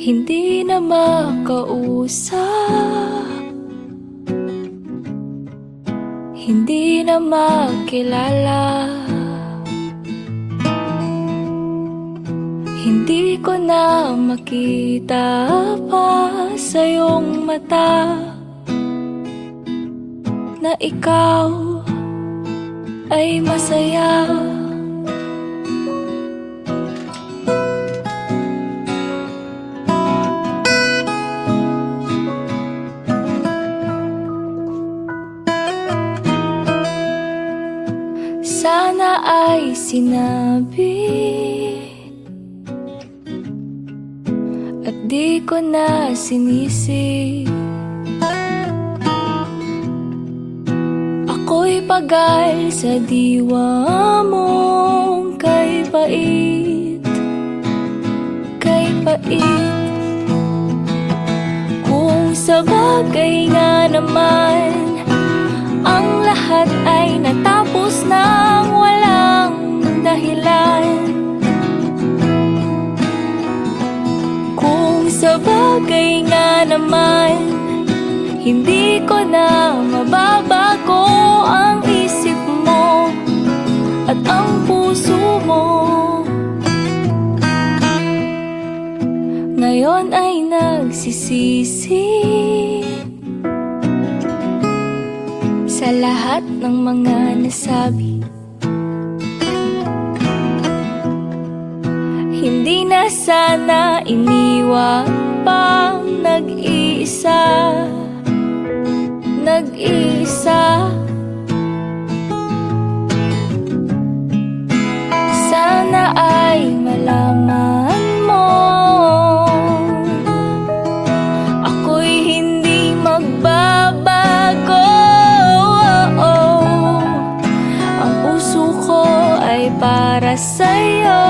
hindi na makausap, hindi na makilala. Hindi ko na makita pa sa iyong mata na ikaw ay masaya. Sana ay sinabi at di ko na sinisi. Ako'y pagal sa diwa mong kay pait, kay pait. Kung sa bagay nga naman ang lahat ay natapos nang walang dahilan. Kung sa bagay nga naman hindi ko na mababago ang isip mo at ang puso mo. Ngayon ay nagsisisi sa lahat ng mga nasabi. Hindi na sana iniwan pang nag-iisa, nag-iisa. Sana ay malaman mo ako'y hindi magbabago. Ang puso ko ay para sa'yo,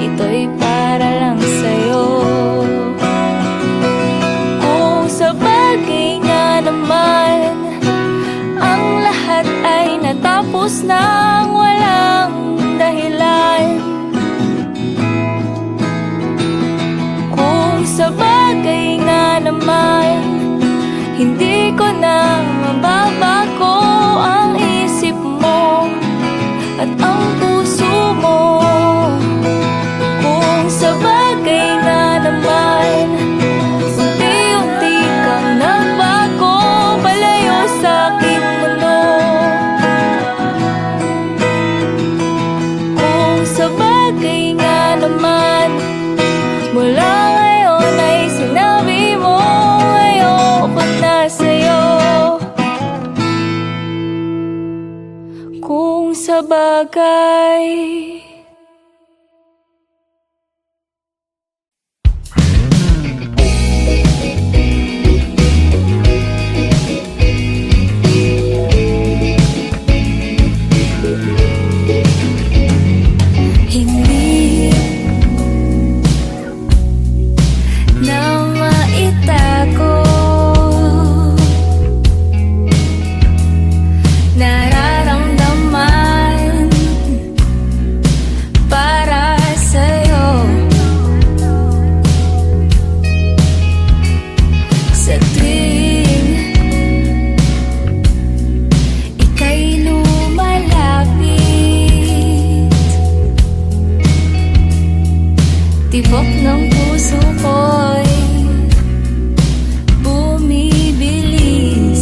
ito'y para lang sa'yo. Kung sa bagay nga naman ang lahat ay natapos nang walang dahilan. Kung sa bagay nga naman hindi ko na mababago ang isip mo at ang puso mo. Kung sa bagay nga naman unti-unti kang nagbago palayo sa aking mundo. Kung sa bagay nga naman mula ngayon ay sinabi mo ayoko na sa'yo. Kung sa bagay hindi na maitago, nararamdaman para sa'yo. Sa tuwing ika'y lumalapit, tibok ng puso ko'y bumibilis.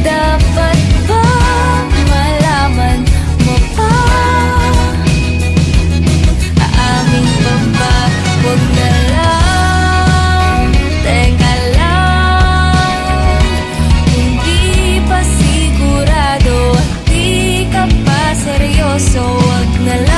Dapat ba malaman mo pa? Aamin pa ba? Huwag na lang, teka lang. Hindi pa sigurado at di ka pa seryoso, huwag na lang.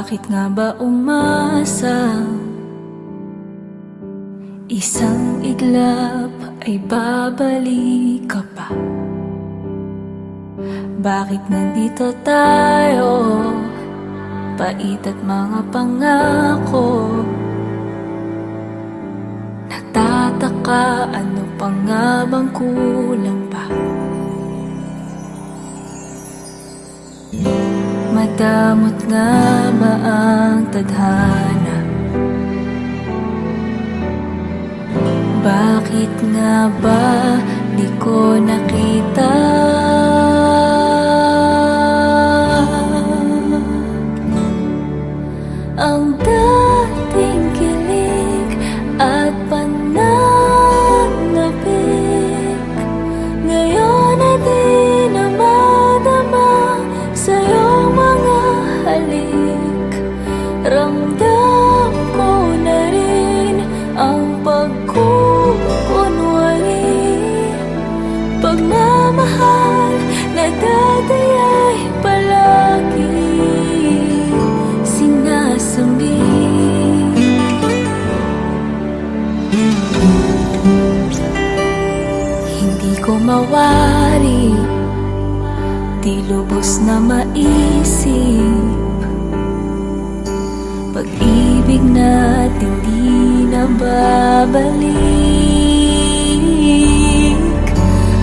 Bakit nga ba umasa? Isang iglap ay babalik ka pa. Bakit nandito tayo? Pait at mga pangako. Nagtataka, ano pa nga bang kulang pa? Madamot nga ba ang tadhana? Bakit nga ba di ko nakita? Ang dating kilig at pananabik, ngayon ay di na madama sa iyong mga halik. Ramdam ko na rin ang pagkukunwari, pagmamahal na dati ay palagi sinasambit. Hindi ko mawari, di lubos na maisip, pag-ibig natin di na babalik.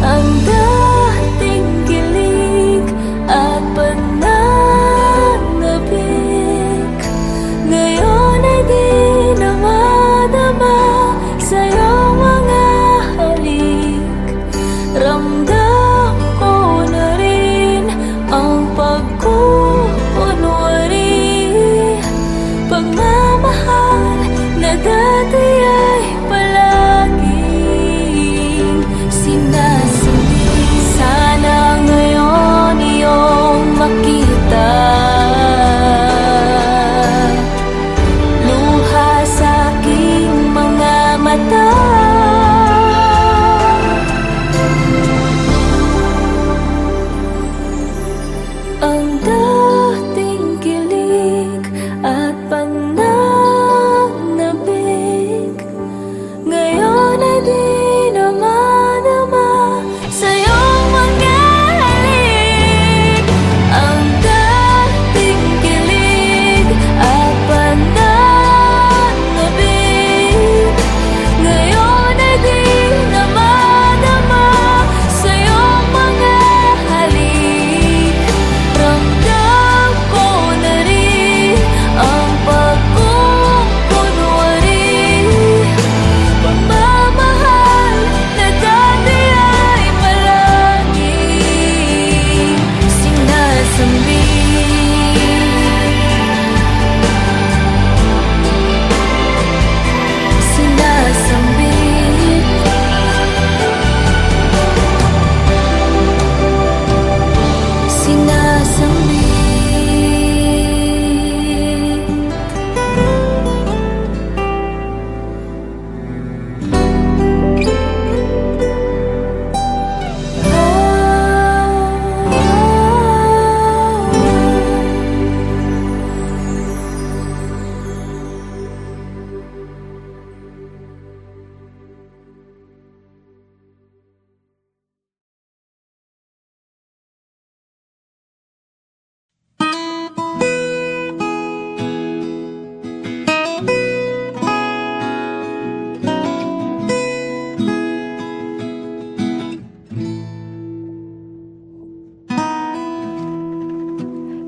Ang dating kilig at pananabik, ngayon ay di na madama sa iyong mga halik. Ramdam ko na rin ang pagkukunwari, pagmamahal na dati ay palaging sinasambit. Sana ngayon iyong makita, luha sa aking mga mata. Ang dating kilig at pananabik, ngayon ay di na madama sa iyong mga halik. Ang dating kilig at pananabik, ngayon ay di na madama sa iyong mga halik. Ramdam ko na rin ang pagkukunwari, pagmamahal na dati ay palaging sinasambit. Sinasambit. Sinasambit.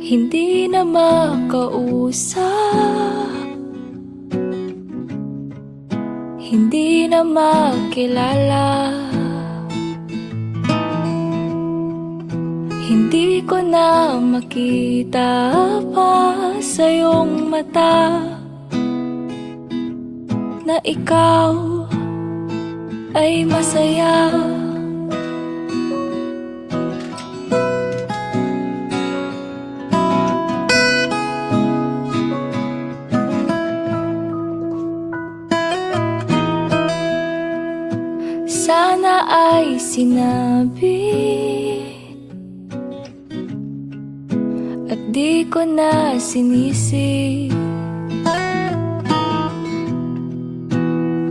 Hindi na makausap, hindi na makilala, hindi ko na makita pa sa iyong mata na ikaw ay masaya. Sana ay sinabi at di ko na sinisi.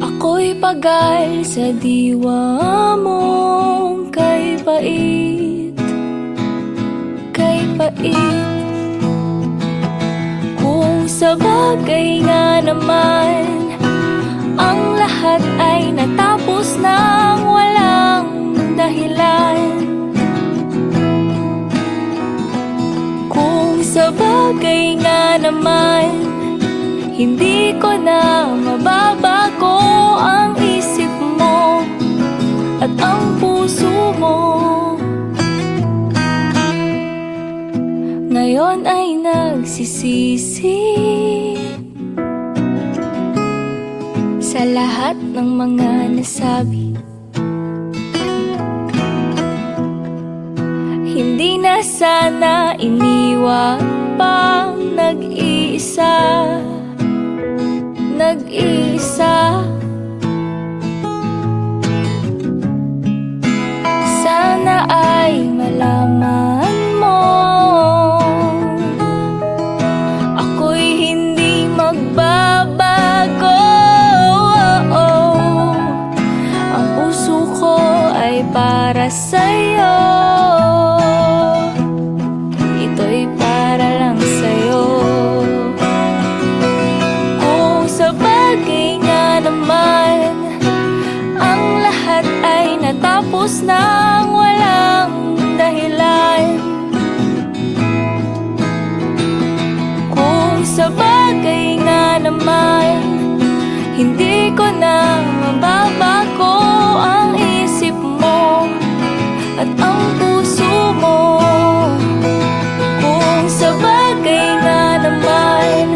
Ako'y pagal sa diwa mong kay pait, kay pait. Kung sa bagay nga naman, ang lahat ay natapos nang walang dahilan. Kung sa bagay nga naman, hindi ko na mababago ang isip mo at ang puso mo. Ngayon ay nagsisisi sa lahat ng mga nasabi. Hindi na sana iniwan pang nag-iisa, nag-iisa. Sana ay malaman mo, ako'y hindi magbabago. Ang puso ko ay para sa'yo, ito'y para lang sa'yo. Kung sa bagay nga naman, ang lahat ay natapos nang walang dahilan. Kung sa bagay nga naman, hindi ko na mababago ang isip mo at ang puso mo. Kung sa bagay nga naman,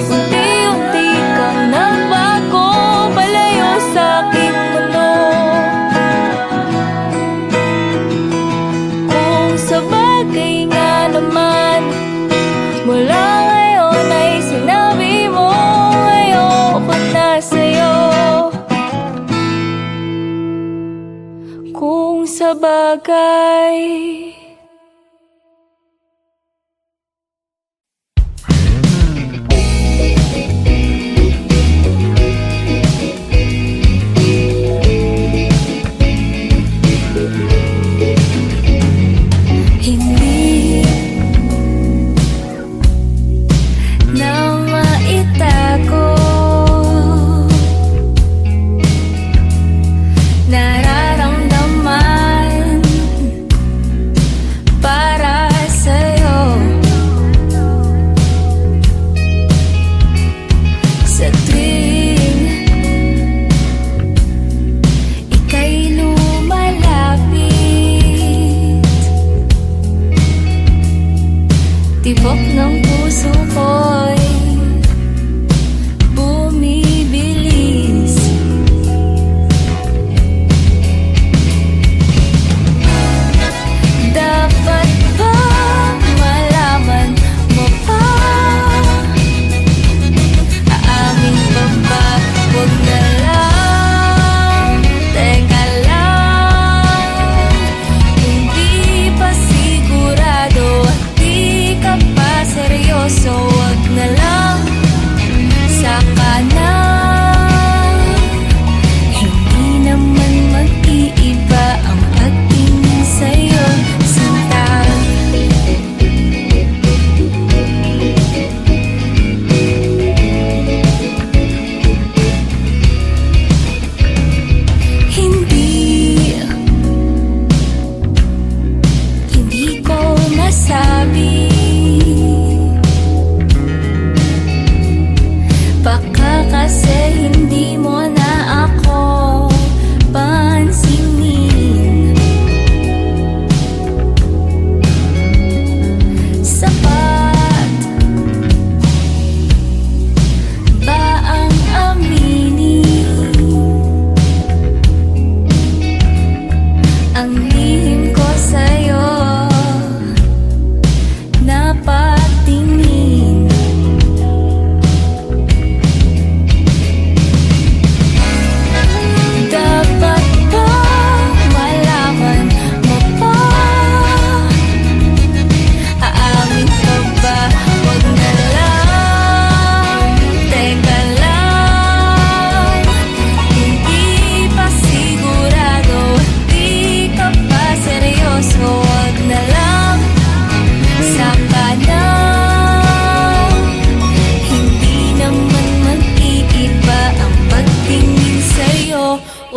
unti-unti kang nagbago, palayo sa aking mundo. Kung sa bagay nga naman, mula ngayon ay sinabi mo, ayoko na sa'yo. Kung sa bagay, hindi na maitago, nararamdaman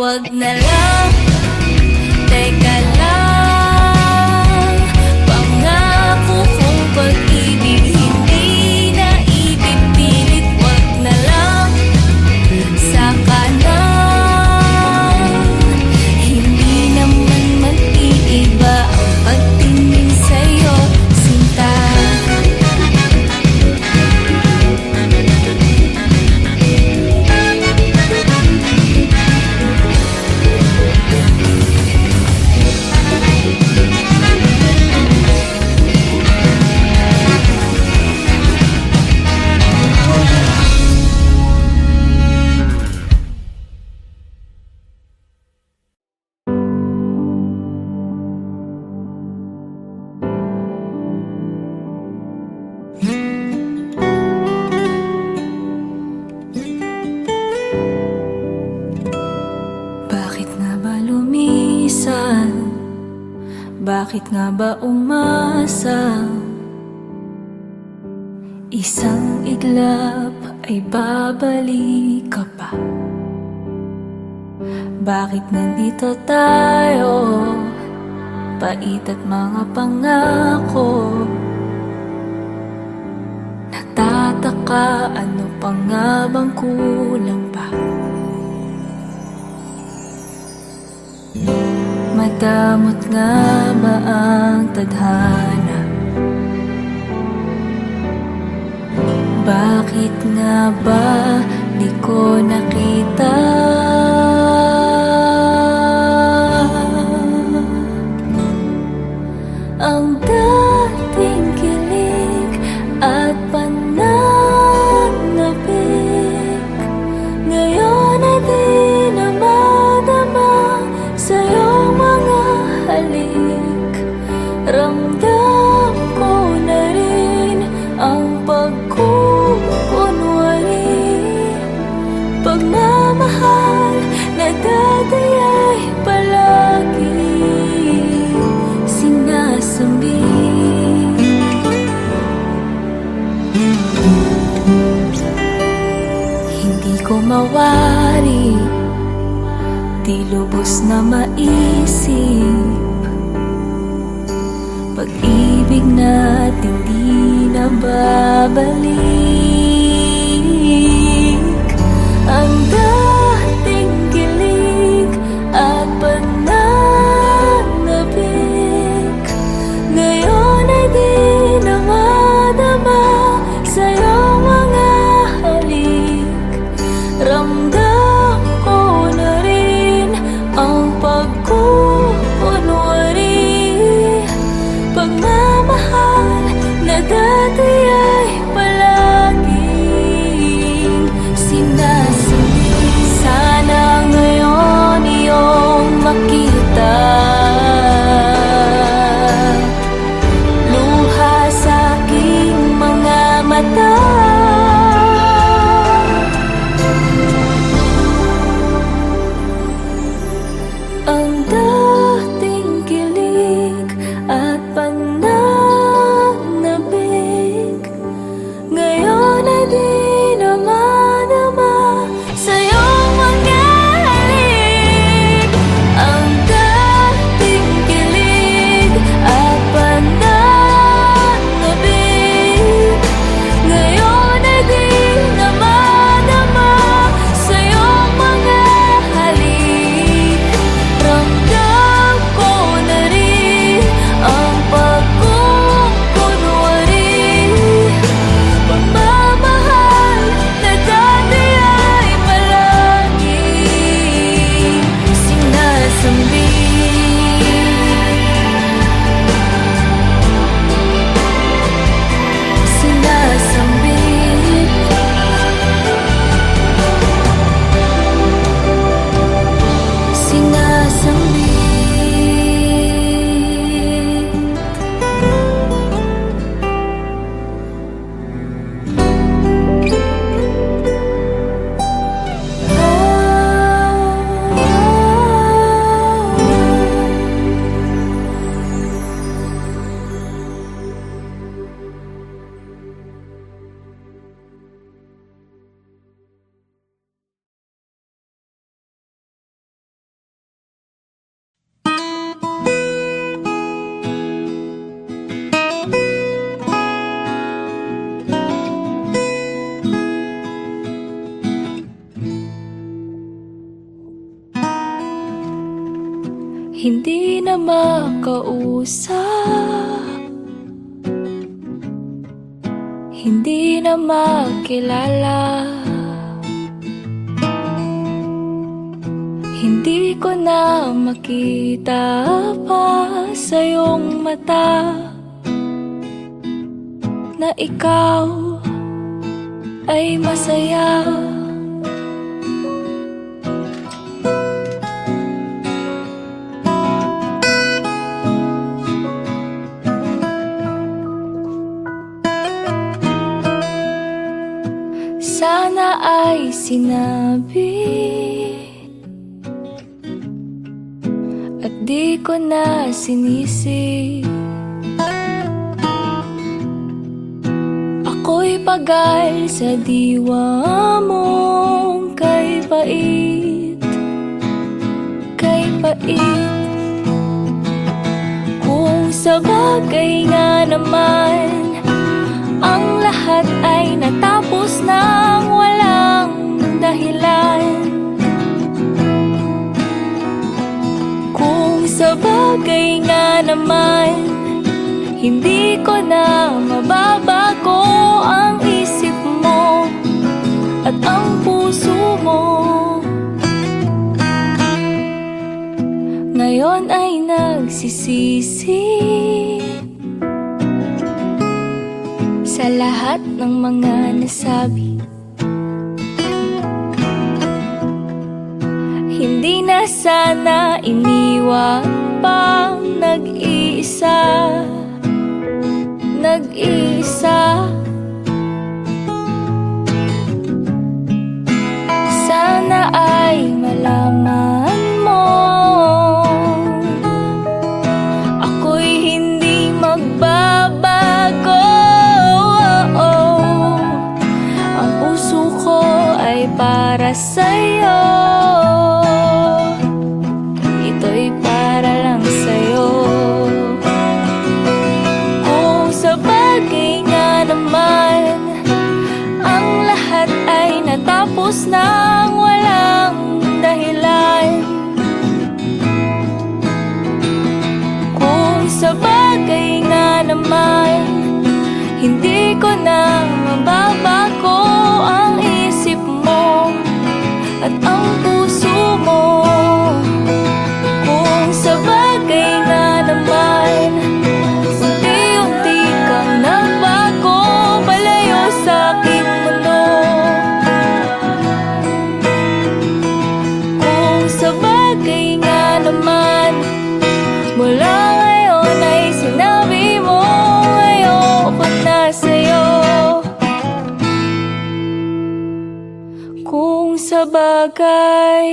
wag na lang. Teka lang, pangako kong pag-ibig hindi na ipipilit. Wag na lang, saka na. Hindi naman mag-iiba ang pagtingin sa'yo, sinta. Bakit nga ba lumisan? Bakit nga ba umasa? Isang iglap ay babalik ka pa. Bakit nandito tayo? Pait at mga pangako. Natataka, ano pa nga bang kulang pa? Madamot nga ba ang tadhana? Bakit nga ba di ko nakita? Ang dating kilig at pananabik, ngayon ay di na madama sa iyong mga halik. Ramdam ko na rin ang pagkukunwari, pagmamahal na dati ay palagi sinasambit. Hindi ko mawari, di lubos na maisip, pag-ibig natin di na babalik. Ang dating kilig at pananabik, ngayon ay di na madama sa iyong mga halik. Ramdam ko na rin ang pagkukunwari, pagmamahal na dati ay palagi hindi na makausap, hindi na makilala. Hindi ko na makita pa sa iyong mata na ikaw ay masaya. Sana ay sinabi at di ko na sinisi. Ako'y pagal sa diwa mong kay pait, kay pait. Kung sa bagay nga naman ang lahat ay natapos nang walang dahilan. Kung sa bagay nga naman hindi ko na mababago ang isip mo at ang puso mo. Ngayon ay nagsisisi sa lahat ng mga nasabi. Hindi na sana iniwan pang nag-iisa, nag-iisa. Sana ay malaman mo ako'y hindi magbabago. Ang puso ko ay para sa'yo, ito'y para lang sa'yo. Kung sa bagay nga naman ang lahat ay natapos nang walang dahilan. Kung sa bagay nga naman hindi ko na mababago ang isip mo at ang puso mo. Kung sa bagay nga naman unti-unti kang nagbago palayo sa aking mundo. Kung sa bagay nga naman mula ngayon ay sinabi mo ayoko na sa'yo. Kung sa bagay